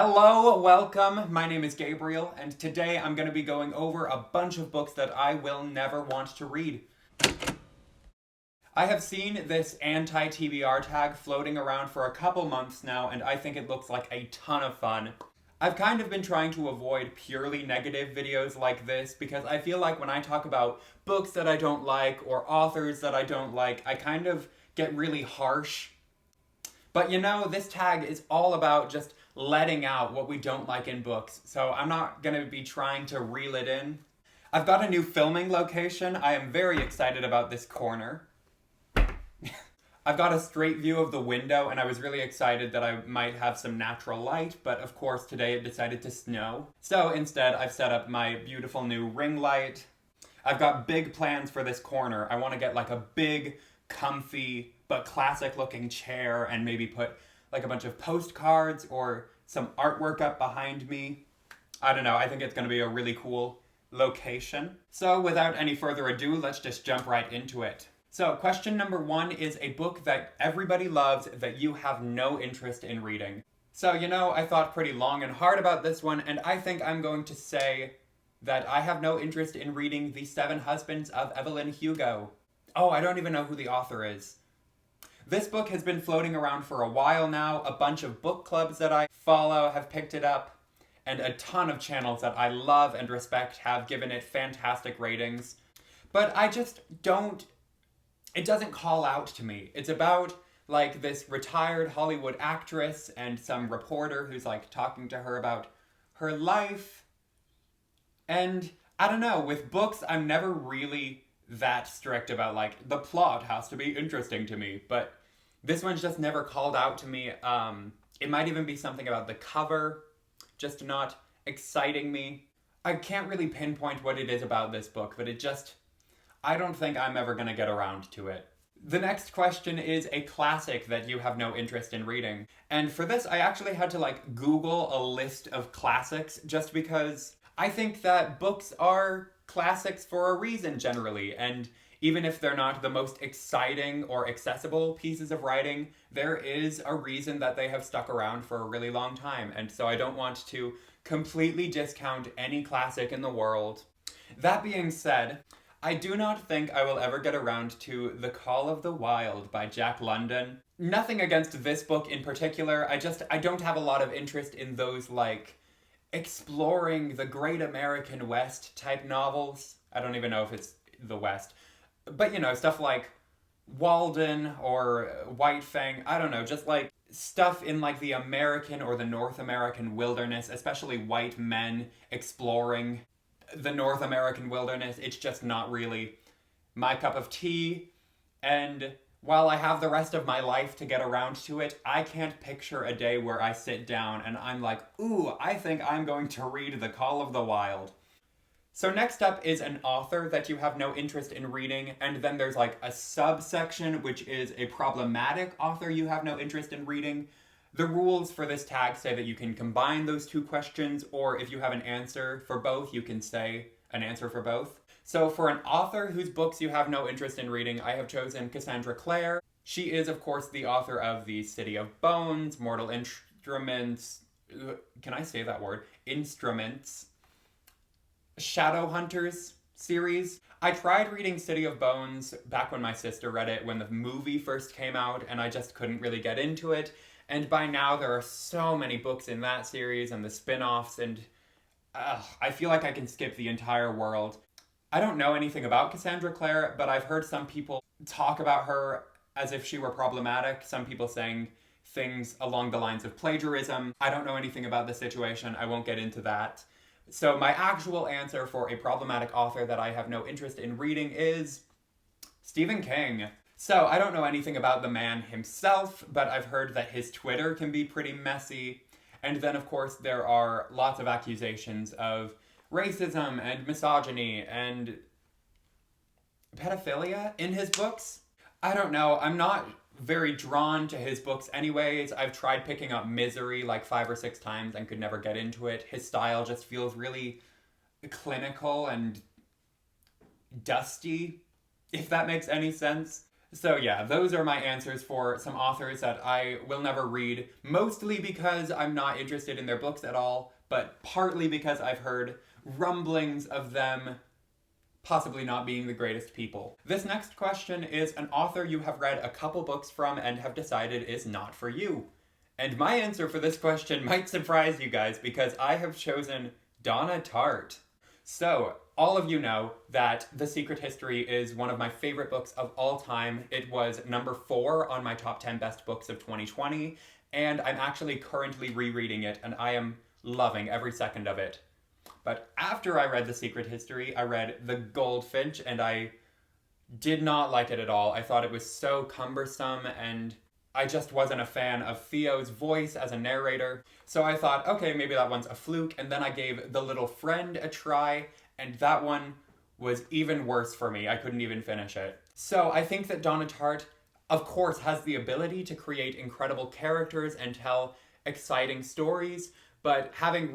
Hello, welcome. My name is Gabriel, and today I'm going to be going over a bunch of books that I will never want to read. I have seen this anti-TBR tag floating around for a couple months now, and I think it looks like a ton of fun. I've kind of been trying to avoid purely negative videos like this because I feel like when I talk about books that I don't like or authors that I don't like, I kind of get really harsh. But you know, this tag is all about just letting out what we don't like in books, so I'm not gonna be trying to reel it in. I've got a new filming location. I am very excited about this corner. I've got a straight view of the window, and I was really excited that I might have some natural light, but of course today it decided to snow. So instead, I've set up my beautiful new ring light. I've got big plans for this corner. I want to get like a big, comfy, but classic looking chair and maybe put like a bunch of postcards or some artwork up behind me. I don't know, I think it's going to be a really cool location. So without any further ado, let's just jump right into it. So question number 1 is a book that everybody loves that you have no interest in reading. So you know, I thought pretty long and hard about this one, and I think I'm going to say that I have no interest in reading The Seven Husbands of Evelyn Hugo. Oh, I don't even know who the author is. This book has been floating around for a while now. A bunch of book clubs that I follow have picked it up, and a ton of channels that I love and respect have given it fantastic ratings. But I just don't... It doesn't call out to me. It's about like this retired Hollywood actress and some reporter who's like talking to her about her life. And I don't know, with books, I'm never really that strict about like the plot has to be interesting to me, but this one's just never called out to me. It might even be something about the cover just not exciting me. I can't really pinpoint what it is about this book, but I don't think I'm ever gonna get around to it. The next question is a classic that you have no interest in reading. And for this, I actually had to like Google a list of classics just because I think that books are classics for a reason generally, and even if they're not the most exciting or accessible pieces of writing, there is a reason that they have stuck around for a really long time, and so I don't want to completely discount any classic in the world. That being said, I do not think I will ever get around to The Call of the Wild by Jack London. Nothing against this book in particular, I don't have a lot of interest in those like exploring the great American West type novels. I don't even know if it's the West. But you know, stuff like Walden or White Fang, I don't know, just like stuff in like the American or the North American wilderness, especially white men exploring the North American wilderness. It's just not really my cup of tea. And while I have the rest of my life to get around to it, I can't picture a day where I sit down and I'm like, ooh, I think I'm going to read The Call of the Wild. So next up is an author that you have no interest in reading, and then there's like a subsection which is a problematic author you have no interest in reading. The rules for this tag say that you can combine those two questions, or if you have an answer for both, you can say an answer for both. So for an author whose books you have no interest in reading, I have chosen Cassandra Clare. She is, of course, the author of The City of Bones, Mortal Instruments... Can I say that word? Instruments. Shadowhunters series. I tried reading City of Bones back when my sister read it when the movie first came out, and I just couldn't really get into it. And by now there are so many books in that series and the spin-offs, and I feel like I can skip the entire world. I don't know anything about Cassandra Clare, but I've heard some people talk about her as if she were problematic. Some people saying things along the lines of plagiarism. I don't know anything about the situation. I won't get into that. So my actual answer for a problematic author that I have no interest in reading is Stephen King. So I don't know anything about the man himself, but I've heard that his Twitter can be pretty messy. And then, of course, there are lots of accusations of racism and misogyny and pedophilia in his books. I don't know. I'm not very drawn to his books anyways. I've tried picking up Misery like 5 or 6 times and could never get into it. His style just feels really clinical and dusty, if that makes any sense. So yeah, those are my answers for some authors that I will never read, mostly because I'm not interested in their books at all, but partly because I've heard rumblings of them possibly not being the greatest people. This next question is an author you have read a couple books from and have decided is not for you. And my answer for this question might surprise you guys because I have chosen Donna Tartt. So, all of you know that The Secret History is one of my favorite books of all time. It was number 4 on my top 10 best books of 2020, and I'm actually currently rereading it, and I am loving every second of it. But after I read The Secret History, I read The Goldfinch, and I did not like it at all. I thought it was so cumbersome, and I just wasn't a fan of Theo's voice as a narrator. So I thought, okay, maybe that one's a fluke, and then I gave The Little Friend a try, and that one was even worse for me. I couldn't even finish it. So I think that Donna Tartt, of course, has the ability to create incredible characters and tell exciting stories, but having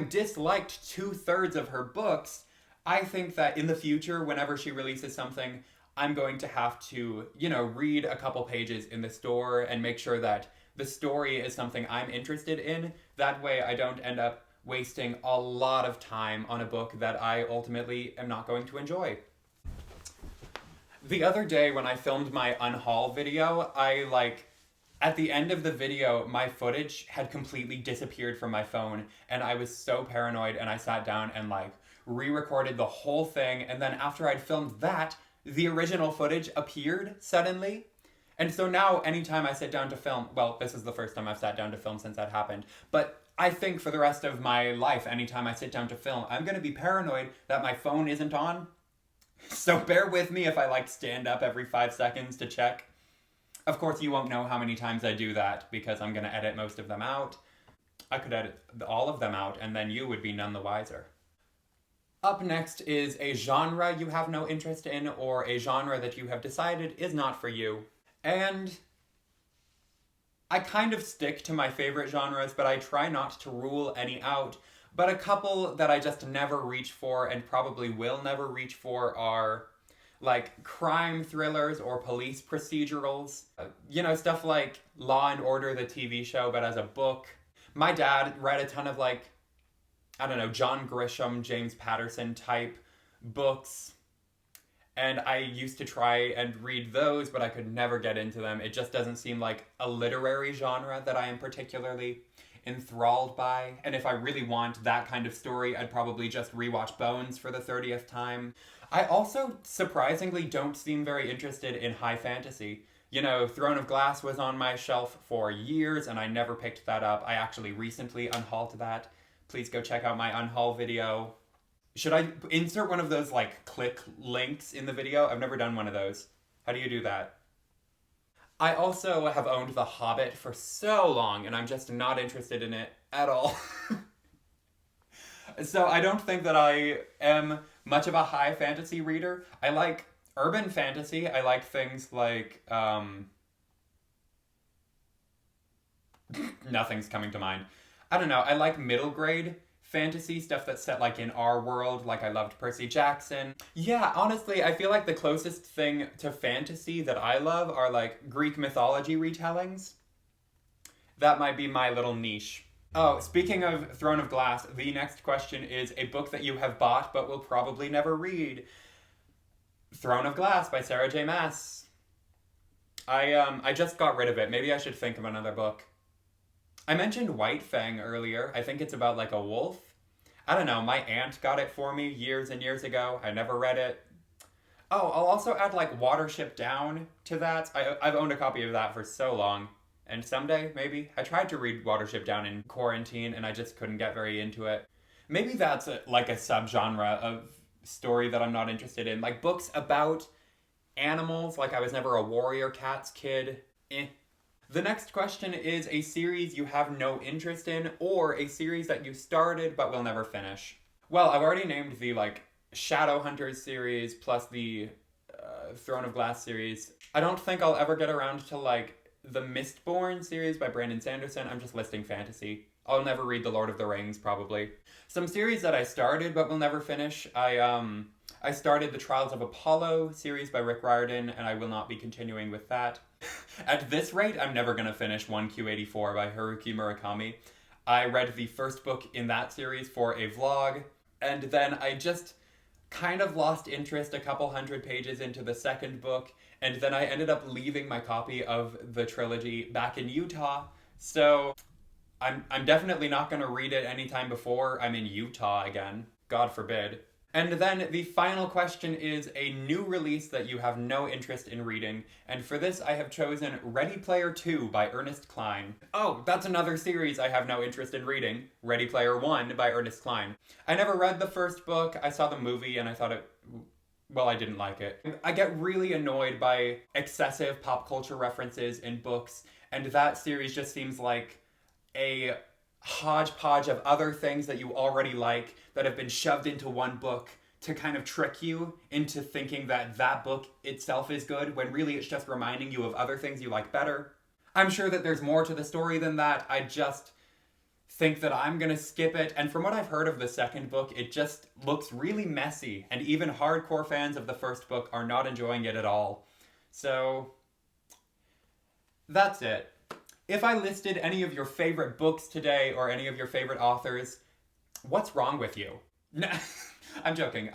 disliked 2/3 of her books, I think that in the future, whenever she releases something, I'm going to have to, read a couple pages in the store and make sure that the story is something I'm interested in. That way I don't end up wasting a lot of time on a book that I ultimately am not going to enjoy. The other day when I filmed my unhaul video, at the end of the video, my footage had completely disappeared from my phone, and I was so paranoid, and I sat down and re-recorded the whole thing, and then after I'd filmed that, the original footage appeared suddenly. And so now, anytime I sit down to film, well, this is the first time I've sat down to film since that happened, but I think for the rest of my life, anytime I sit down to film, I'm gonna be paranoid that my phone isn't on. So bear with me if I stand up every 5 seconds to check. Of course, you won't know how many times I do that because I'm gonna edit most of them out. I could edit all of them out and then you would be none the wiser. Up next is a genre you have no interest in or a genre that you have decided is not for you. And I kind of stick to my favorite genres, but I try not to rule any out. But a couple that I just never reach for and probably will never reach for are crime thrillers or police procedurals. Stuff like Law and Order, the TV show, but as a book. My dad read a ton of John Grisham, James Patterson type books. And I used to try and read those, but I could never get into them. It just doesn't seem like a literary genre that I am particularly enthralled by. And if I really want that kind of story, I'd probably just rewatch Bones for the 30th time. I also surprisingly don't seem very interested in high fantasy. Throne of Glass was on my shelf for years and I never picked that up. I actually recently unhauled that. Please go check out my unhaul video. Should I insert one of those click links in the video? I've never done one of those. How do you do that? I also have owned The Hobbit for so long and I'm just not interested in it at all. So I don't think that I am much of a high fantasy reader. I like urban fantasy. I like things nothing's coming to mind. I don't know. I like middle grade fantasy stuff that's set in our world. I loved Percy Jackson. Yeah, honestly, I feel like the closest thing to fantasy that I love are Greek mythology retellings. That might be my little niche. Oh, speaking of Throne of Glass, the next question is a book that you have bought but will probably never read. Throne of Glass by Sarah J. Maas. I just got rid of it. Maybe I should think of another book. I mentioned White Fang earlier. I think it's about a wolf. I don't know, my aunt got it for me years and years ago. I never read it. Oh, I'll also add Watership Down to that. I've owned a copy of that for so long. And someday, maybe. I tried to read Watership Down in quarantine and I just couldn't get very into it. Maybe that's a subgenre of story that I'm not interested in. Books about animals. I was never a warrior cats kid. The next question is a series you have no interest in or a series that you started but will never finish. Well, I've already named the Shadowhunters series plus the Throne of Glass series. I don't think I'll ever get around to the Mistborn series by Brandon Sanderson. I'm just listing fantasy. I'll never read The Lord of the Rings, probably. Some series that I started but will never finish. I I started the Trials of Apollo series by Rick Riordan, and I will not be continuing with that. At this rate, I'm never going to finish 1Q84 by Haruki Murakami. I read the first book in that series for a vlog, and then I just kind of lost interest a couple hundred pages into the second book, and then I ended up leaving my copy of the trilogy back in Utah, so I'm definitely not going to read it anytime before I'm in Utah again. God forbid. And then the final question is a new release that you have no interest in reading, and for this I have chosen Ready Player 2 by Ernest Cline. Oh, that's another series I have no interest in reading, Ready Player 1 by Ernest Cline. I never read the first book, I saw the movie and I thought I didn't like it. I get really annoyed by excessive pop culture references in books, and that series just seems like a hodgepodge of other things that you already like that have been shoved into one book to kind of trick you into thinking that that book itself is good, when really it's just reminding you of other things you like better. I'm sure that there's more to the story than that. I just think that I'm gonna skip it, and from what I've heard of the second book, it just looks really messy, and even hardcore fans of the first book are not enjoying it at all. So that's it. If I listed any of your favorite books today or any of your favorite authors, what's wrong with you? No, I'm joking.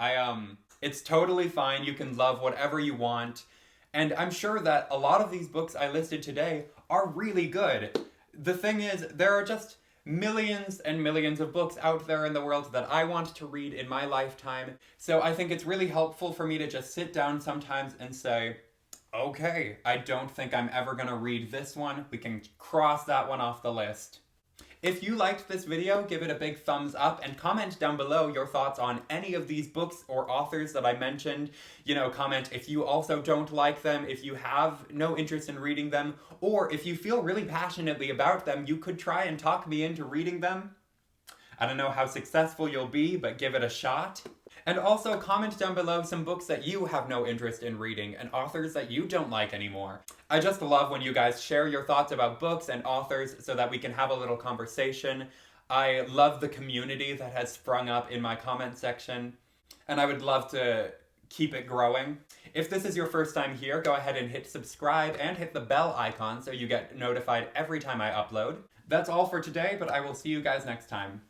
It's totally fine. You can love whatever you want. And I'm sure that a lot of these books I listed today are really good. The thing is, there are just millions and millions of books out there in the world that I want to read in my lifetime. So I think it's really helpful for me to just sit down sometimes and say, okay, I don't think I'm ever gonna read this one. We can cross that one off the list. If you liked this video, give it a big thumbs up and comment down below your thoughts on any of these books or authors that I mentioned. You know, comment if you also don't like them, if you have no interest in reading them, or if you feel really passionately about them, you could try and talk me into reading them. I don't know how successful you'll be, but give it a shot. And also comment down below some books that you have no interest in reading and authors that you don't like anymore. I just love when you guys share your thoughts about books and authors so that we can have a little conversation. I love the community that has sprung up in my comment section, and I would love to keep it growing. If this is your first time here, go ahead and hit subscribe and hit the bell icon so you get notified every time I upload. That's all for today, but I will see you guys next time.